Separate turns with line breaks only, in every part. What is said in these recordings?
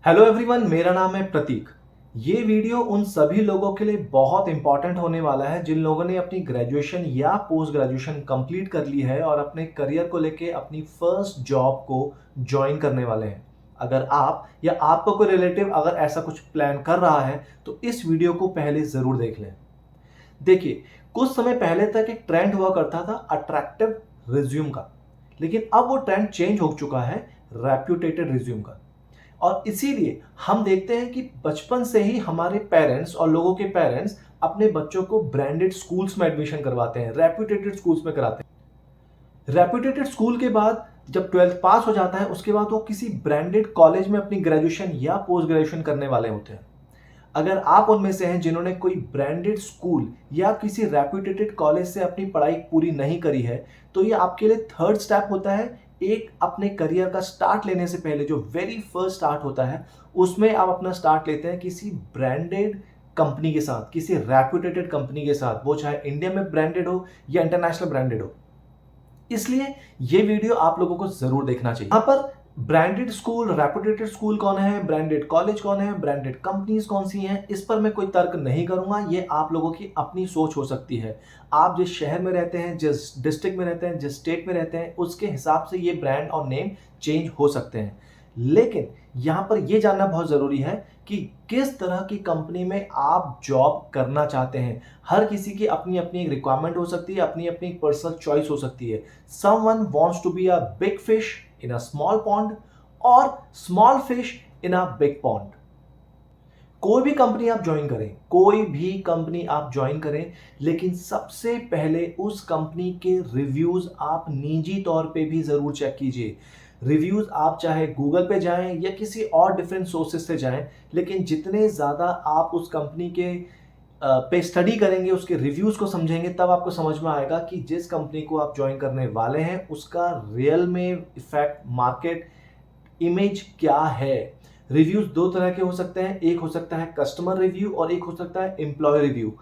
Hello everyone, मेरा नाम है प्रतीक। ये वीडियो उन सभी लोगों के लिए बहुत इंपॉर्टेंट होने वाला है जिन लोगों ने अपनी ग्रेजुएशन या पोस्ट ग्रेजुएशन कंप्लीट कर ली है और अपने करियर को लेके अपनी फर्स्ट जॉब को ज्वाइन करने वाले हैं। अगर आप या आपका कोई रिलेटिव अगर ऐसा कुछ प्लान कर रहा है तो इस वीडियो को पहले ज़रूर देख लें। देखिए, कुछ समय पहले तक एक ट्रेंड हुआ करता था अट्रैक्टिव रिज्यूम का, लेकिन अब वो ट्रेंड चेंज हो चुका है रेप्यूटेटेड रिज्यूम का। और इसीलिए हम देखते हैं कि बचपन से ही हमारे पेरेंट्स और लोगों के पेरेंट्स अपने बच्चों को ब्रांडेड स्कूल्स में एडमिशन करवाते हैं, रेप्यूटेटेड स्कूल्स में कराते हैं। रेप्यूटेटेड स्कूल के बाद जब 12th पास हो जाता है उसके बाद वो किसी ब्रांडेड कॉलेज में अपनी ग्रेजुएशन या पोस्ट ग्रेजुएशन करने वाले होते हैं। अगर आप उनमें से हैं जिन्होंने कोई ब्रांडेड स्कूल या किसी रेप्यूटेटेड कॉलेज से अपनी पढ़ाई पूरी नहीं करी है, तो ये आपके लिए थर्ड स्टेप होता है। एक अपने करियर का स्टार्ट लेने से पहले जो वेरी फर्स्ट स्टार्ट होता है, उसमें आप अपना स्टार्ट लेते हैं किसी ब्रांडेड कंपनी के साथ, किसी रेप्यूटेटेड कंपनी के साथ, वो चाहे इंडिया में ब्रांडेड हो या इंटरनेशनल ब्रांडेड हो। इसलिए ये वीडियो आप लोगों को जरूर देखना चाहिए। यहाँ पर ब्रांडेड स्कूल, रेप्यूटेटेड स्कूल कौन है, ब्रांडेड कॉलेज कौन है, ब्रांडेड कंपनीज कौन सी हैं, इस पर मैं कोई तर्क नहीं करूंगा। ये आप लोगों की अपनी सोच हो सकती है। आप जिस शहर में रहते हैं, जिस डिस्ट्रिक्ट में रहते हैं, जिस स्टेट में रहते हैं, उसके हिसाब से ये ब्रांड और नेम चेंज हो सकते हैं। लेकिन यहां पर यह जानना बहुत जरूरी है कि किस तरह की कंपनी में आप जॉब करना चाहते हैं। हर किसी की अपनी अपनी एक रिक्वायरमेंट हो सकती है, अपनी अपनी पर्सनल चॉइस हो सकती है। Someone wants to be a big fish in a small pond और small fish in a big pond. कोई भी कंपनी आप ज्वाइन करें, कोई भी कंपनी आप ज्वाइन करें, लेकिन सबसे पहले उस कंपनी के रिव्यूज आप निजी तौर पे भी जरूर चेक कीजिए। रिव्यूज आप चाहे गूगल पे जाएं या किसी और डिफरेंट सोर्सेस से जाएं, लेकिन जितने ज्यादा आप उस कंपनी के पे स्टडी करेंगे, उसके रिव्यूज को समझेंगे, तब आपको समझ में आएगा कि जिस कंपनी को आप ज्वाइन करने वाले हैं उसका रियल में इफेक्ट, मार्केट इमेज क्या है। रिव्यूज दो तरह के हो सकते हैं, एक हो सकता है कस्टमर रिव्यू और एक हो सकता है एम्प्लॉय रिव्यू।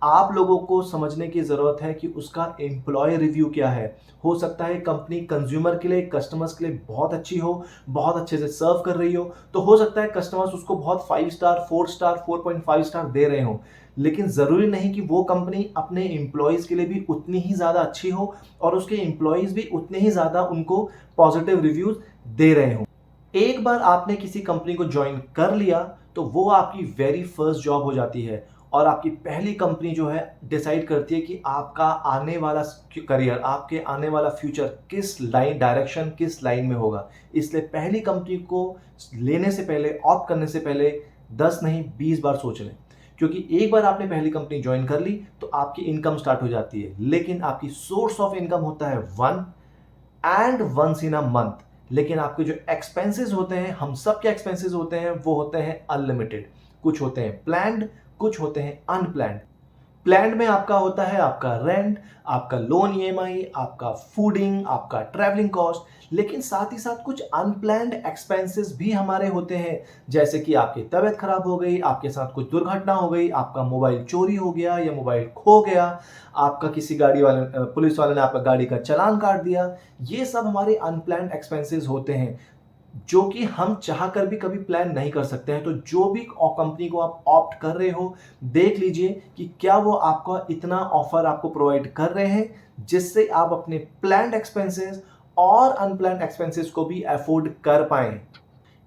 आप लोगों को समझने की जरूरत है कि उसका एम्प्लॉय रिव्यू क्या है। हो सकता है कंपनी कंज्यूमर के लिए, कस्टमर्स के लिए बहुत अच्छी हो, बहुत अच्छे से सर्व कर रही हो, तो हो सकता है कस्टमर्स उसको बहुत 5 स्टार, 4 स्टार, 4.5 स्टार दे रहे हो। लेकिन जरूरी नहीं कि वो कंपनी अपने एम्प्लॉयज के लिए भी उतनी ही ज्यादा अच्छी हो और उसके एम्प्लॉयज भी उतने ही ज्यादा उनको पॉजिटिव रिव्यूज दे रहे हो। एक बार आपने किसी कंपनी को ज्वाइन कर लिया तो वो आपकी वेरी फर्स्ट जॉब हो जाती है और आपकी पहली कंपनी जो है डिसाइड करती है कि आपका आने वाला करियर, आपके आने वाला फ्यूचर किस लाइन, डायरेक्शन किस लाइन में होगा। इसलिए पहली कंपनी को लेने से पहले, ऑप्ट करने से पहले 10 नहीं 20 बार सोच लें, क्योंकि एक बार आपने पहली कंपनी ज्वाइन कर ली तो आपकी इनकम स्टार्ट हो जाती है, लेकिन आपकी सोर्स ऑफ इनकम होता है one and once in a month. लेकिन आपके जो एक्सपेंसेस होते हैं, हम सब के एक्सपेंसेस होते हैं, वो होते हैं अनलिमिटेड। कुछ होते हैं प्लान्ड, कुछ होते हैं अनप्लान्ड। प्लान्ड में आपका होता है आपका रेंट, आपका लोन ईएमआई, आपका फूडिंग, आपका ट्रैवलिंग कॉस्ट। लेकिन साथ ही साथ कुछ अनप्लान्ड एक्सपेंसेस भी हमारे होते हैं, जैसे कि आपकी तबीयत खराब हो गई, आपके साथ कुछ दुर्घटना हो गई, आपका मोबाइल चोरी हो गया या मोबाइल खो गया, आपका किसी गाड़ी वाले, पुलिस वाले ने आपका गाड़ी का चालान काट दिया। ये सब हमारे अनप्लान्ड एक्सपेंसेस होते हैं जो कि हम चाहकर भी कभी प्लान नहीं कर सकते हैं। तो जो भी कंपनी को आप ऑप्ट कर रहे हो, देख लीजिए कि क्या वो आपका इतना ऑफर आपको प्रोवाइड कर रहे हैं जिससे आप अपने प्लान्ड एक्सपेंसेस और अनप्लान्ड एक्सपेंसेस को भी अफोर्ड कर पाएं।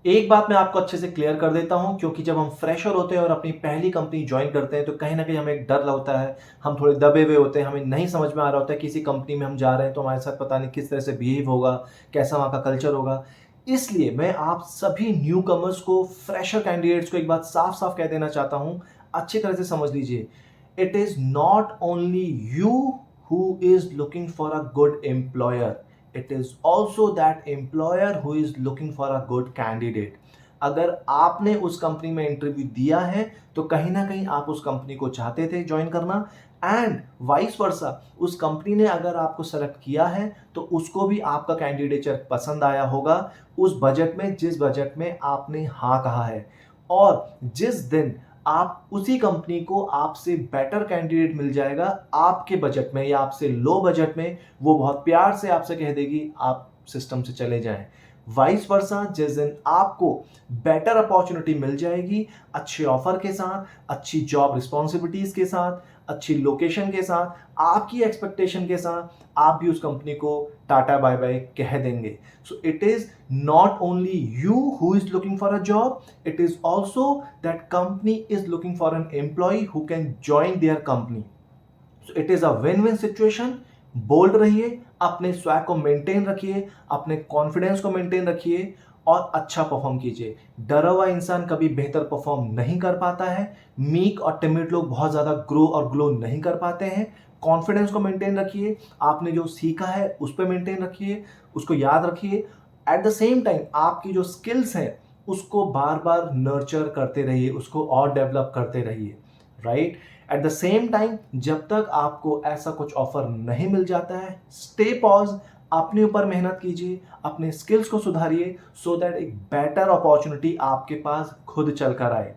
एक बात मैं आपको अच्छे से क्लियर कर देता हूं, क्योंकि जब हम फ्रेशर होते हैं और अपनी पहली कंपनी ज्वाइन करते हैं तो कहीं ना कहीं हमें एक डर होता है, हम थोड़े दबे हुए होते हैं, हमें नहीं समझ में आ रहा होता है किसी कंपनी में हम जा रहे हैं तो हमारे साथ पता नहीं किस तरह से बिहेव होगा, कैसा वहां का कल्चर होगा। इसलिए मैं आप सभी न्यू कमर्स को, फ्रेशर कैंडिडेट्स को एक बात साफ साफ कह देना चाहता हूं, अच्छी तरह से समझ लीजिए। It is not only you who is looking for a good employer, it is also that employer who is looking for a good candidate। अगर आपने उस कंपनी में इंटरव्यू दिया है तो कहीं ना कहीं आप उस कंपनी को चाहते थे ज्वाइन करना, एंड वाइस वर्सा, उस कंपनी ने अगर आपको सेलेक्ट किया है तो उसको भी आपका कैंडिडेचर पसंद आया होगा उस बजट में, जिस बजट में आपने हाँ कहा है। और जिस दिन आप उसी कंपनी को आपसे बेटर कैंडिडेट मिल जाएगा आपके बजट में या आपसे लो बजट में, वो बहुत प्यार से आपसे कह देगी आप सिस्टम से चले जाएं। वाइस वर्सा, जिस दिन आपको बेटर अपॉर्चुनिटी मिल जाएगी, अच्छे ऑफर के साथ, अच्छी जॉब रिस्पॉन्सिबिलिटीज के साथ, अच्छी लोकेशन के साथ, आपकी एक्सपेक्टेशन के साथ, आप भी उस कंपनी को टाटा बाय बाय कह देंगे। So it is not only you who is looking for a job, it is also that company is looking for an employee who can join their company. So it is a win win situation. Bold रहिए, अपने swag को maintain रखिए, अपने confidence को maintain रखिए और अच्छा perform कीजिए। डरा हुआ इंसान कभी बेहतर परफॉर्म नहीं कर पाता है। मीक और टिमिड लोग बहुत ज्यादा ग्रो और ग्लो नहीं कर पाते हैं। कॉन्फिडेंस को मेंटेन रखिए, आपने जो सीखा है उस पर मेंटेन रखिए, उसको याद रखिए। एट द सेम टाइम आपकी जो स्किल्स हैं उसको बार बार नर्चर करते रहिए, उसको और डेवलप करते रहिए, right. At the same time जब तक आपको ऐसा कुछ ऑफर नहीं मिल जाता है, स्टे पॉज, अपने ऊपर मेहनत कीजिए, अपने स्किल्स को सुधारिए सो दैट एक बेटर अपॉर्चुनिटी आपके पास खुद चल कर आए।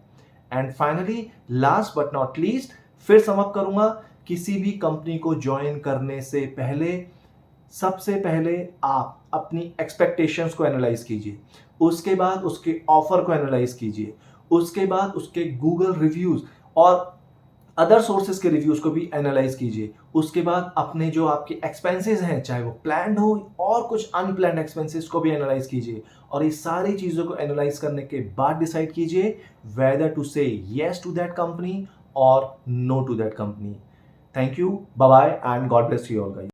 And finally last but not least, फिर समअप करूंगा, किसी भी कंपनी को ज्वाइन करने से पहले सबसे पहले आप अपनी एक्सपेक्टेशंस को एनालाइज कीजिए, उसके बाद उसके ऑफर को एनालाइज कीजिए, उसके बाद उसके गूगल रिव्यूज और अदर सोर्सेज के रिव्यूज को भी एनालाइज कीजिए। उसके बाद अपने जो आपके एक्सपेंसेस हैं, चाहे वो प्लान्ड हो और कुछ अनप्लान्ड एक्सपेंसेस को भी एनालाइज कीजिए। और ये सारी चीजों को एनालाइज करने के बाद डिसाइड कीजिए whether to say yes to that company और no to that company. Thank you, bye bye and God bless you all guys.